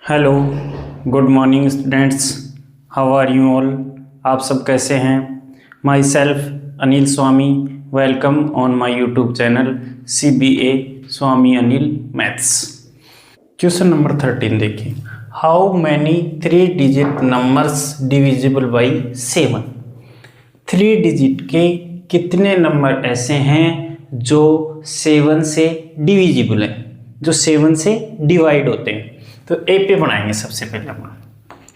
Hello, good morning students. How are you all? आप सब कैसे हैं? Myself Anil Swami, welcome on my YouTube channel CBA Swami Anil maths. Question number 13 देखिए। How many 3 digit numbers divisible by 7? 3 digit के कितने number ऐसे हैं जो 7 से डिविजिबल हैं, जो 7 से डिवाइड होते हैं? तो एपी बनाएंगे सबसे पहले अपन।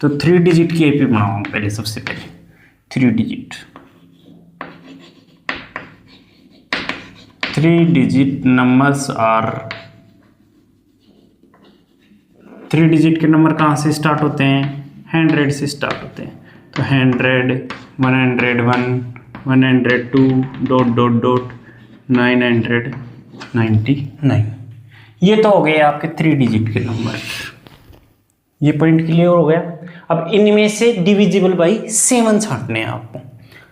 तो 3 डिजिट की एपी बनाओ पहले, सबसे पहले 3 डिजिट नंबर्स आर 3 डिजिट के नंबर कहाँ से स्टार्ट होते हैं? 100 से स्टार्ट होते हैं। तो 100, 101, 102 ... 999। ये तो हो गए आपके 3 डिजिट के नंबर। ये पॉइंट क्लियर हो गया। अब इनमें से डिविजिबल बाई 7 छांटने हैं आपको।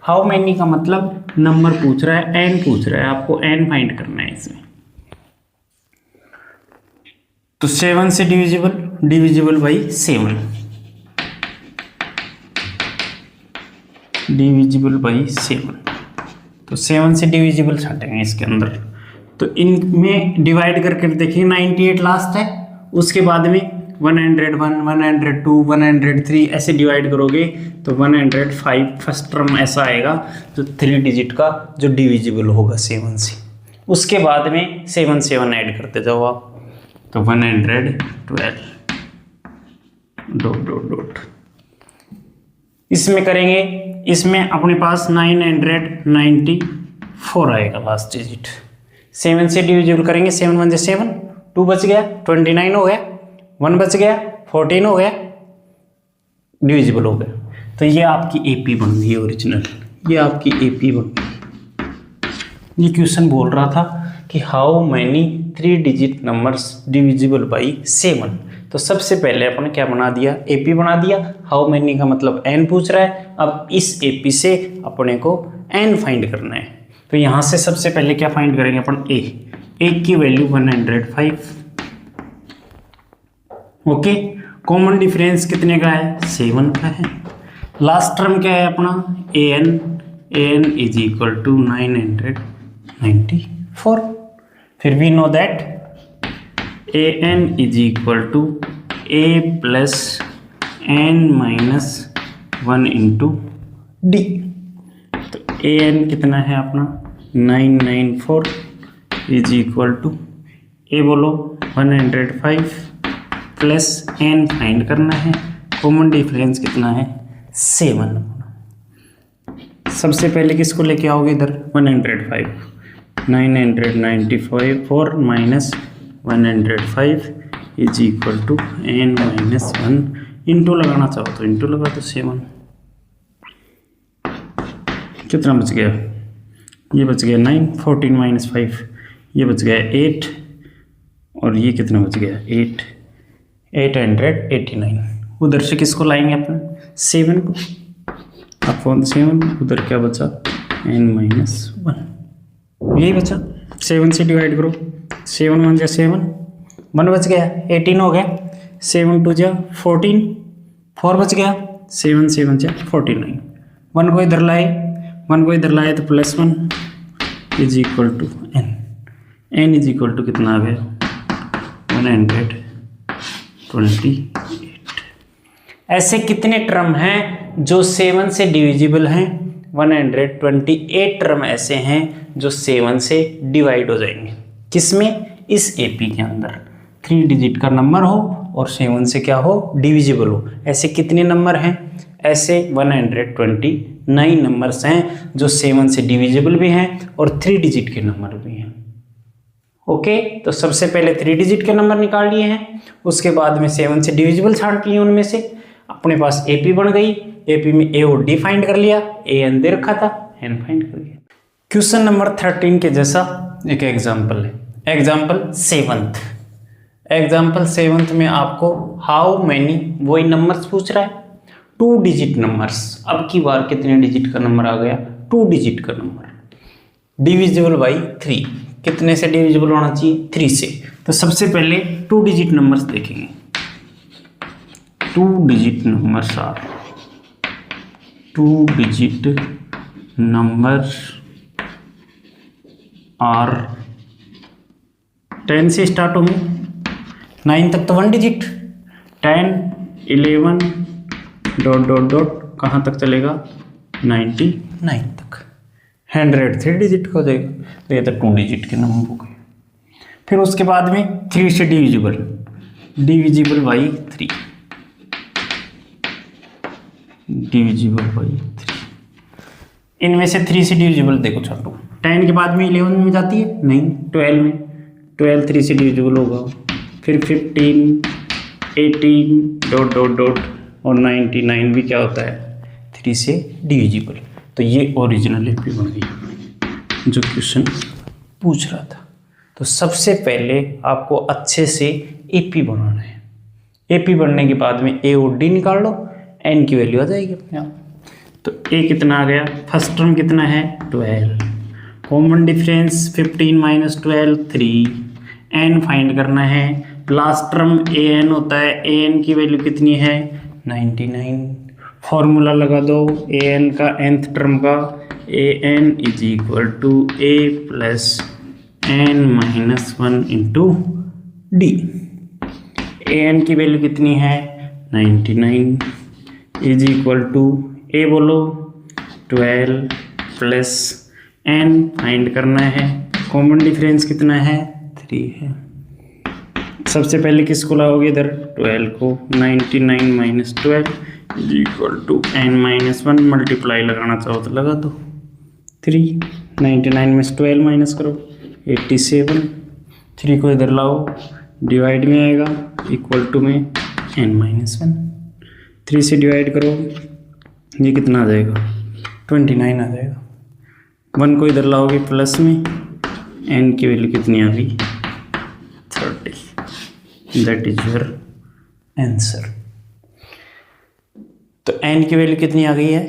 हाउ मैनी का मतलब नंबर पूछ रहा है, एन पूछ रहा है, आपको एन फाइंड करना है इसमें। तो 7 से डिविजिबल बाई 7, डिविजिबल बाई 7। तो 7 से डिविजिबल छाटेंगे इसके अंदर। तो इनमें डिवाइड करके देखिए, 98 लास्ट है, उसके बाद में 101, 102, 103 ऐसे डिवाइड करोगे तो 105 फर्स्ट टर्म ऐसा आएगा जो 3 डिजिट का जो डिविजिबल होगा 7 से। उसके बाद में 7 7 ऐड करते जाओ आप, तो 112 ... इसमें करेंगे, इसमें अपने पास 994 आएगा लास्ट डिजिट। 7 से डिविजिबल करेंगे, 7 1 7, 2 बच गया, 29 हो गया, 1 बच गया, 14 हो गया, डिविजिबल हो गया। तो ये आपकी एपी बन गई ओरिजिनल, ये आपकी एपी बन गई। ये क्वेश्चन बोल रहा था कि how many 3 digit numbers divisible by 7। तो सबसे पहले अपन क्या बना दिया? एपी बना दिया। हाउ मैनी का मतलब एन पूछ रहा है। अब इस एपी से अपने को एन फाइंड करना है। तो यहाँ से सबसे पहले क्या फाइंड करेंगे अपन? ए की वैल्यू 105। ओके, कॉमन डिफरेंस कितने का है? 7 का है। लास्ट टर्म क्या है अपना? an is equal to 994। फिर we know that an is equal to a plus n minus 1 into d. तो an कितना है अपना? 994 इज इक्वल टू a बोलो 105 प्लस n फाइंड करना है। कॉमन डिफरेंस कितना है? 7। सबसे पहले किसको लेके आओगे इधर? 105, 994 minus 105 is equal to n minus 1 into लगाना चाहो तो इंटू लगा दो 7। कितना बच गया? ये बच गया 9, 14 माइनस 5, ये बच गया 8, और ये कितना बच गया? 889। उधर से किसको लाएंगे अपन? 7 को। अपॉन 7 उधर क्या बचा? n माइनस 1, यही बचा। 7 से डिवाइड करो, 7 1 जा 7, 1 बच गया, 18 हो गया, 7 2 जा 14, 4 बच गया, 7 7 जा 49। 1 को इधर लाए, 1 को इधर लाए तो plus 1 is equal to n is equal to कितना आ गया? 128। ऐसे कितने टर्म हैं जो 7 से डिविजिबल हैं? 128 टर्म ऐसे हैं जो 7 से डिवाइड हो जाएंगे। किसमें? इस एपी के अंदर 3 डिजिट का नंबर हो और 7 से क्या हो? डिविजिबल हो। ऐसे कितने नंबर हैं? ऐसे 129 नंबर्स हैं जो 7 से डिविजिबल भी हैं और 3 डिजिट के नंबर भी हैं। ओके, तो सबसे पहले 3 डिजिट के नंबर निकाल लिए हैं, उसके बाद में 7 से डिविजिबल छांट लिए, उनमें से अपने पास एपी बन गई। एपी में ए और डी फाइंड कर लिया, ए एन दे रखा था, एन फाइंड कर लिया। क्वेश्चन नंबर 13 के जैसा एक एग्जाम्पल है, एग्जाम्पल 7th। एग्जाम्पल 7th में आपको हाउ मैनी वही नंबर्स पूछ रहा है, 2 डिजिट नंबर्स। अब की बार कितने डिजिट का नंबर आ गया? 2 डिजिट का नंबर, डिविजिबल बाई 3। कितने से डिविजिबल होना चाहिए? 3 से। तो सबसे पहले 2 डिजिट नंबर्स देखेंगे। 2 digit numbers are 2 digit numbers are 10 से स्टार्ट होंगे, 9 तक तो 1 डिजिट, 10 11 डॉट डॉट डॉट कहाँ तक चलेगा 99 तक, 100 3 डिजिट का हो जाएगा, तो ये तो 2 डिजिट के नंबर हो गए। फिर उसके बाद में 3 से डिविजिबल बाई 3, डिविजिबल बाई 3, इनमें से 3 से डिविजिबल देखो छोटू, 10 के बाद में 11 में जाती है, नहीं 12 में, 12 3 से डिविजिबल होगा, फिर 15 18 डॉट डॉट डॉट और 99 भी क्या होता है 3 से डिविजिबल। तो ये ओरिजिनल एपी बन गई जो क्वेश्चन पूछ रहा था। तो सबसे पहले आपको अच्छे से एपी बनाना है। एपी बनने के बाद में ए और डी निकाल लो, एन की वैल्यू आ जाएगी अपने आप। तो ए कितना आ गया, फर्स्ट टर्म कितना है 12, common difference 15 minus 12 3, n find करना है, लास्ट टर्म ए एन होता है, ए एन की वैल्यू कितनी है 99, फॉर्मूला लगा दो ए एन का nth टर्म का, A N is equal to A plus N minus 1 into D. A N की वैल्यू कितनी है 99 इज इक्वल टू ए बोलो 12 प्लस एन फाइंड करना है, कॉमन डिफरेंस कितना है 3 है। सबसे पहले किसको लाओगे इधर 12 को, 99 minus 12 is equal to n minus 1, multiply लगाना चाहो तो लगा दो 3, 99 में से 12 माइनस करो 87, 3 को इधर लाओ डिवाइड में आएगा, इक्वल टू में एन माइनस 1, 3 से डिवाइड करो ये कितना आ जाएगा 29 आ जाएगा, 1 को इधर लाओगे प्लस में, एन की वैल्यू कितनी आ गई 30, दैट इज योर आंसर। तो एन की वैल्यू कितनी आ गई है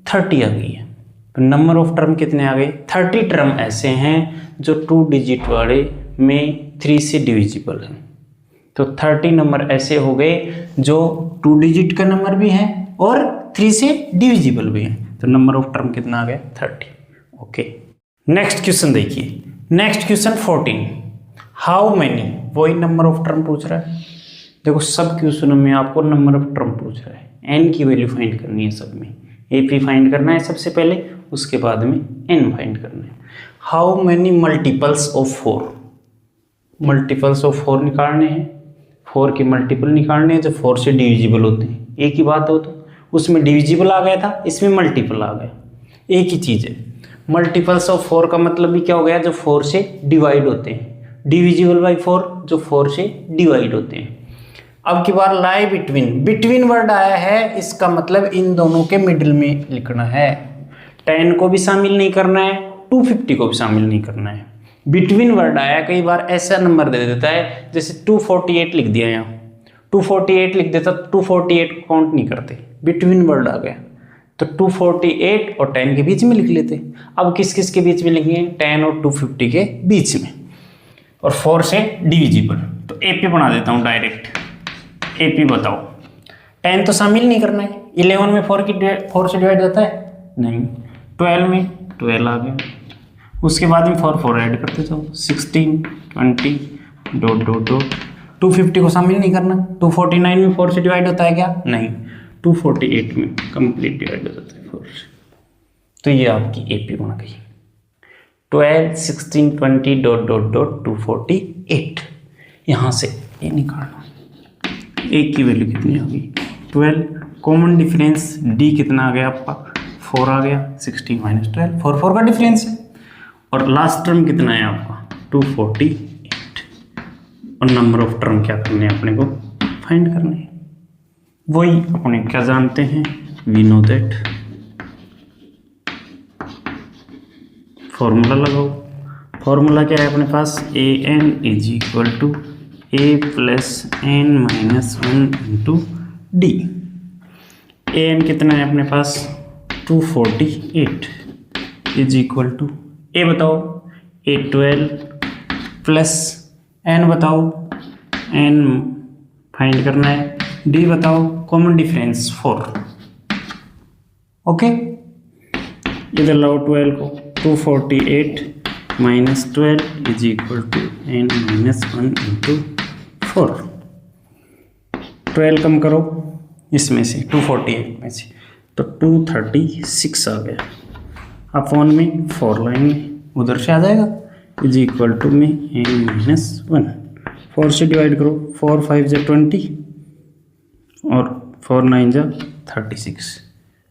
30 आ गई है। तो नंबर ऑफ टर्म कितने आ गए 30 टर्म ऐसे हैं जो 2 डिजिट वाले में 3 से डिविजिबल हैं। तो 30 नंबर ऐसे हो गए जो 2 डिजिट का नंबर भी है और 3 से डिविजिबल भी है। तो नंबर ऑफ टर्म कितना आ गया 30। ओके, नेक्स्ट क्वेश्चन देखिए, नेक्स्ट क्वेश्चन 14, हाउ मैनी, वही नंबर ऑफ टर्म पूछ रहा है। देखो सब क्वेश्चनों में आपको नंबर ऑफ टर्म पूछ रहा है, एन की वैल्यू फाइंड करनी है, सब में एपी फाइंड करना है सबसे पहले, उसके बाद में एन फाइंड करना है। How many multiples of 4, multiples of 4 निकालने हैं, 4 के मल्टीपल निकालने हैं जो 4 से डिविजिबल होते हैं। एक ही बात हो तो उसमें डिविजिबल आ गया था, इसमें मल्टीपल आ गया, एक ही चीज़ है। मल्टीपल्स ऑफ 4 का मतलब भी क्या हो गया, जो 4 से डिवाइड होते हैं, डिविजिबल बाई 4 जो 4 से डिवाइड होते हैं। अब की बार लाई बिटवीन, बिटवीन वर्ड आया है, इसका मतलब इन दोनों के मिडिल में लिखना है। 10 को भी शामिल नहीं करना है, 250 को भी शामिल नहीं करना है। बिटवीन वर्ड आया, कई बार ऐसा नंबर दे देता है जैसे 248 लिख दिया, यहाँ 248 लिख देता, 248 को काउंट नहीं करते, बिटवीन वर्ड आ गया तो 248 और 10 के बीच में लिख लेते। अब किस किस के बीच में लिखेंगे, 10 और 250 के बीच में, और 4 से डिविजिबल। तो एपी बना देता हूँ डायरेक्ट, एपी बताओ। 10 तो शामिल नहीं करना है, 11 में 4 से डिवाइड होता है नहीं, 12 में 12 आ गया, उसके बाद में 4 ऐड करते जाओ, 16 20 डॉट डॉट डॉट, 250 को शामिल नहीं करना, 249 में 4 से डिवाइड होता है क्या, नहीं, 248 में कंप्लीट डिवाइड हो जाता है 4 से। तो ये आपकी एपी बन गई 12 16 20 डॉट डॉट डॉट 248। यहाँ से ये निकालना, ए की वैल्यू कितनी आ गई 12, कॉमन डिफरेंस डी कितना आ गया आपका 4 आ गया, 16 माइनस 12, 4 का डिफरेंस है, और लास्ट टर्म कितना है आपका 248, और नंबर ऑफ टर्म क्या करने हैं अपने को फाइंड करने हैं। वही अपने क्या जानते हैं, वी नो दैट, फॉर्मूला लगाओ। फॉर्मूला क्या है अपने पास, A N is equal to A plus N minus 1 into D. A N कितना है अपने पास 248 इज इक्वल टू, ए बताओ ए 12 प्लस एन बताओ, एन फाइंड करना है, डी बताओ, कॉमन डिफरेंस 4। ओके, इधर लाओ 12 को, 248 minus 12 is equal to n minus 1 into 4। 12 कम करो इसमें से, 248 में से, तो 236 आ गया। अपॉन में 4 लाएंगे, उधर से आ जाएगा, इज इक्वल टू में n माइनस 1। 4 से डिवाइड करो, 4 5 जा 20 और 4 9 जा 36,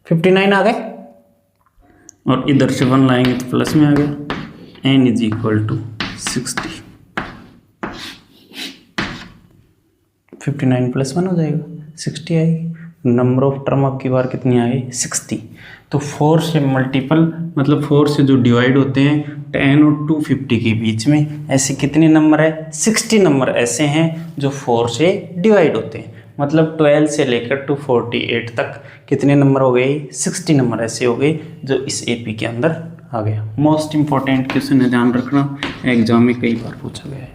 59 आ गए। और इधर से 1 लाएंगे तो प्लस में आ गया, n is equal to 60। 59 plus 1 हो जाएगा, 60 आएगी। नंबर ऑफ टर्म आपकी बार कितनी आ गई, 60। तो 4 से मल्टीपल मतलब 4 से जो डिवाइड होते हैं 10 और 250 के बीच में ऐसे कितने नंबर है, 60 नंबर ऐसे हैं जो 4 से डिवाइड होते हैं। मतलब 12 से लेकर 248 तक कितने नंबर हो गए, 60 नंबर ऐसे हो गए जो इस एपी के अंदर आ गया। मोस्ट इंपॉर्टेंट क्वेश्चन है, ध्यान रखना, एग्जाम में कई बार पूछा गया है।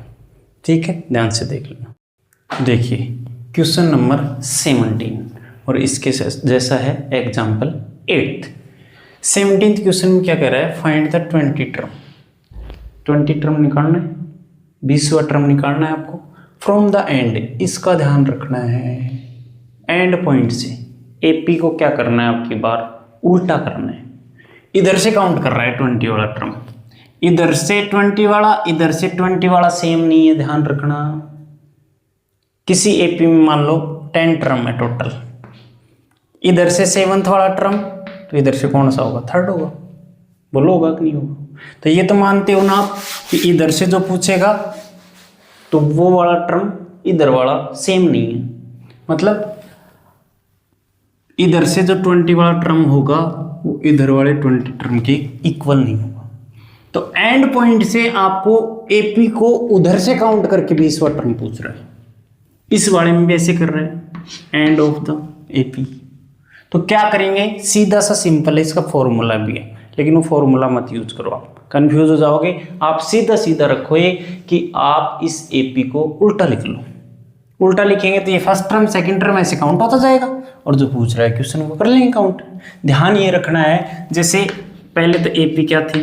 ठीक है, ध्यान से देख लेना। देखिए क्वेश्चन नंबर 17 और इसके जैसा है एग्जाम्पल 8। 17th क्वेश्चन में क्या कह रहा है, फाइंड द 20 टर्म। 20 टर्म निकालना है, 20वां टर्म निकालना है आपको फ्रॉम द एंड। इसका ध्यान रखना है, एंड पॉइंट से एपी को क्या करना है आपकी बार, उल्टा करना है। इधर से काउंट कर रहा है 20 वाला टर्म, इधर से 20 वाला, इधर से 20 वाला सेम नहीं है, ध्यान रखना। किसी एपी में मान लो 10 टर्म है टोटल, इधर से 7th वाला टर्म, तो इधर से कौन सा होगा, 3rd होगा। बोलो होगा कि नहीं होगा। तो ये तो मानते हो ना आप कि इधर से जो पूछेगा तो वो वाला टर्म इधर वाला सेम नहीं है, मतलब इधर से जो 20 वाला टर्म होगा वो इधर वाले 20 टर्म के इक्वल नहीं होगा। तो एंड पॉइंट से आपको एपी को उधर से काउंट करके 20वां टर्म पूछ रहा है। इस वाले में भी ऐसे कर रहे हैं, एंड ऑफ द एपी। तो क्या करेंगे, सीधा सा सिंपल है, इसका फॉर्मूला भी है, लेकिन वो फॉर्मूला मत यूज करो, आप कंफ्यूज हो जाओगे। आप सीधा सीधा रखो ये कि आप इस एपी को उल्टा लिख लो। उल्टा लिखेंगे तो ये फर्स्ट टर्म सेकंड टर्म ऐसे काउंट होता जाएगा, और जो पूछ रहा है क्वेश्चन वो कर लेंगे काउंट। ध्यान ये रखना है, जैसे पहले तो एपी क्या थी,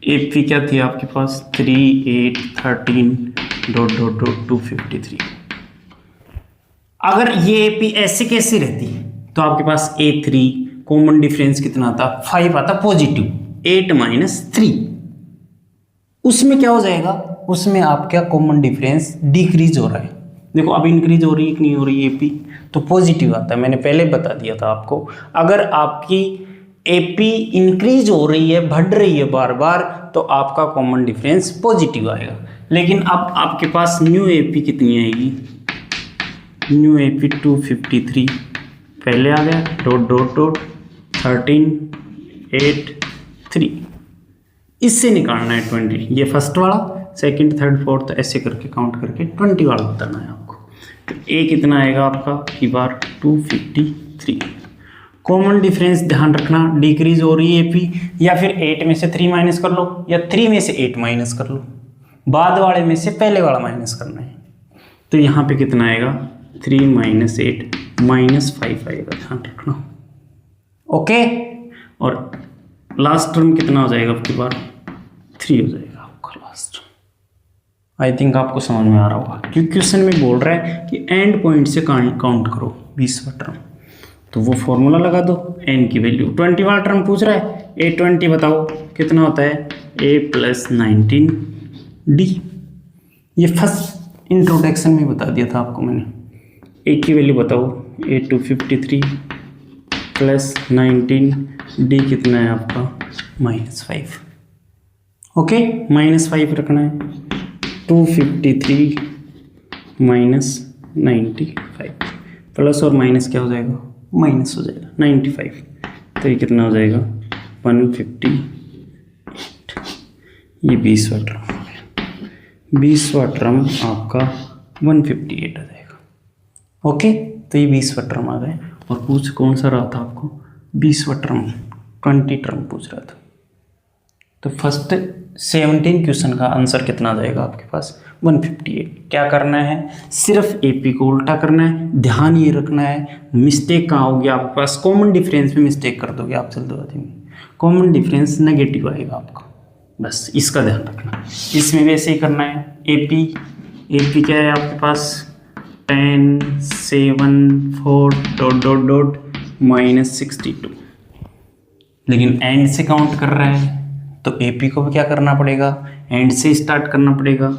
एपी क्या थी आपके पास 3 8 13 253। अगर ये एपी ऐसे कैसे रहती तो आपके पास A3 कॉमन डिफरेंस कितना आता, 5 आता पॉजिटिव, 8 माइनस 3। उसमें क्या हो जाएगा, उसमें आपका कॉमन डिफरेंस डिक्रीज हो रहा है। देखो अब इंक्रीज हो रही है कि नहीं हो रही है एपी, तो पॉजिटिव आता है। मैंने पहले बता दिया था आपको, अगर आपकी एपी इंक्रीज हो रही है, बढ़ रही है बार बार, तो आपका कॉमन डिफरेंस पॉजिटिव आएगा। लेकिन अब आपके पास न्यू एपी कितनी आएगी, न्यू एपी 253 पहले आ गया, डॉट डॉट डॉट 13 8 3। इससे निकालना है 20, ये फर्स्ट वाला, सेकंड थर्ड फोर्थ ऐसे करके काउंट करके 20 वाला बताना है आपको। तो ए कितना आएगा आपका की बार 253। कॉमन डिफरेंस ध्यान रखना, डिक्रीज हो रही है एपी, या फिर 8 में से 3 माइनस कर लो, या 3 में से 8 माइनस कर लो, बाद वाले में से पहले वाला माइनस करना है। तो यहाँ पे कितना आएगा 3 माइनस 8 माइनस 5 आएगा, ध्यान रखना। ओके, और लास्ट टर्म कितना हो जाएगा आपके बार 3 हो जाएगा आपका लास्ट। आई थिंक आपको समझ में आ रहा होगा, क्योंकि क्वेश्चन में बोल रहा है कि एंड पॉइंट से काउंट करो 20वां टर्म, तो वो फॉर्मूला लगा दो, एन की वैल्यू 20 वाला टर्म पूछ रहा है, A20 बताओ कितना होता है, A + 19D। ये फर्स्ट इंट्रोडक्शन में बता दिया था आपको मैंने। ए की वैल्यू बताओ, A 253 + 19D कितना है आपका -5। ओके, -5 रखना है, 253 - 95, प्लस और माइनस क्या हो जाएगा, माइनस हो जाएगा 95। तो ये कितना हो जाएगा 158। ये 20वां टर्म हो गया, 20वां टर्म आपका 158 आ जाएगा। ओके, तो ये 20वां टर्म आ गए। और पूछ कौन सा रहा था आपको, 20वां टर्म, 20 टर्म पूछ रहा था। तो फर्स्ट 17 क्वेश्चन का आंसर कितना आ जाएगा आपके पास 158। क्या करना है, सिर्फ AP को उल्टा करना है। ध्यान ये रखना है, मिस्टेक कहाँ होगी आपके पास, कॉमन डिफरेंस में मिस्टेक कर दोगे आप जल्दबाजी में, कॉमन डिफरेंस नेगेटिव आएगा आपका, बस इसका ध्यान रखना। इसमें भी ऐसे ही करना है। AP क्या है आपके पास 10 7 4 ... -62, लेकिन एंड से काउंट कर रहा है तो AP को भी क्या करना पड़ेगा, एंड से स्टार्ट करना पड़ेगा।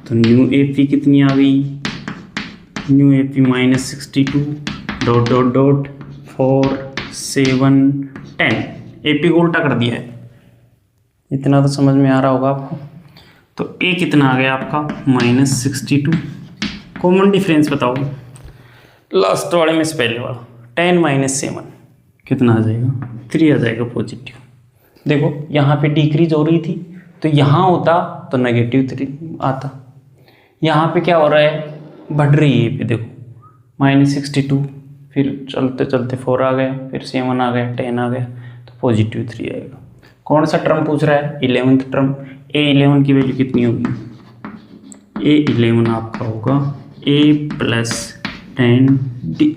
तो न्यू AP कितनी आ गई, न्यू AP -62 ... 4 7 10। AP को उल्टा कर दिया है, इतना तो समझ में आ रहा होगा आपको। तो A कितना आ गया आपका -62। कॉमन डिफरेंस बताओ, लास्ट वाले में से पहले वाला 10 - 7 कितना आ जाएगा, 3 आ जाएगा पॉजिटिव। देखो यहाँ पे डिक्रीज हो रही थी, तो यहाँ होता तो -3 आता। यहाँ पे क्या हो रहा है, बढ़ रही है, पे देखो -62, फिर चलते चलते 4 आ गया, फिर 7 आ गया, 10 आ गया, तो +3 आएगा। कौन सा टर्म पूछ रहा है, 11th टर्म। A11 की वैल्यू कितनी होगी, A11 आपका होगा A + 10D।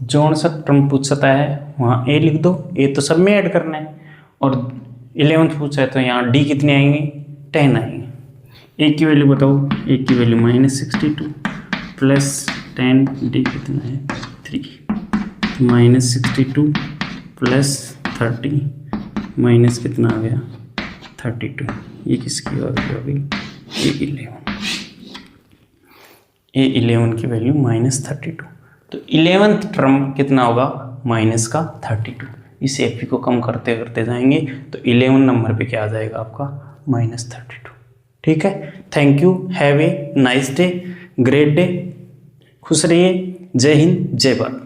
जौन सा टर्म पूछ सकता है वहाँ A लिख दो, A तो सब में ऐड करना है, और 11th पूछा है तो यहाँ D कितने आएंगे, 10 आएंगे। A की वैल्यू बताओ, A की वैल्यू -62 + 10D कितना है 3, -62 + 30 माइनस कितना आ गया 32। ये किसकी वैल्यू आ गई, A11 की वैल्यू -32। तो 11th टर्म कितना होगा, -32। इस AP को कम करते करते जाएंगे तो 11 नंबर पे क्या आ जाएगा आपका -32। ठीक है, thank you, have a nice day, great day, खुश रहिए, जय हिंद, जय भारत।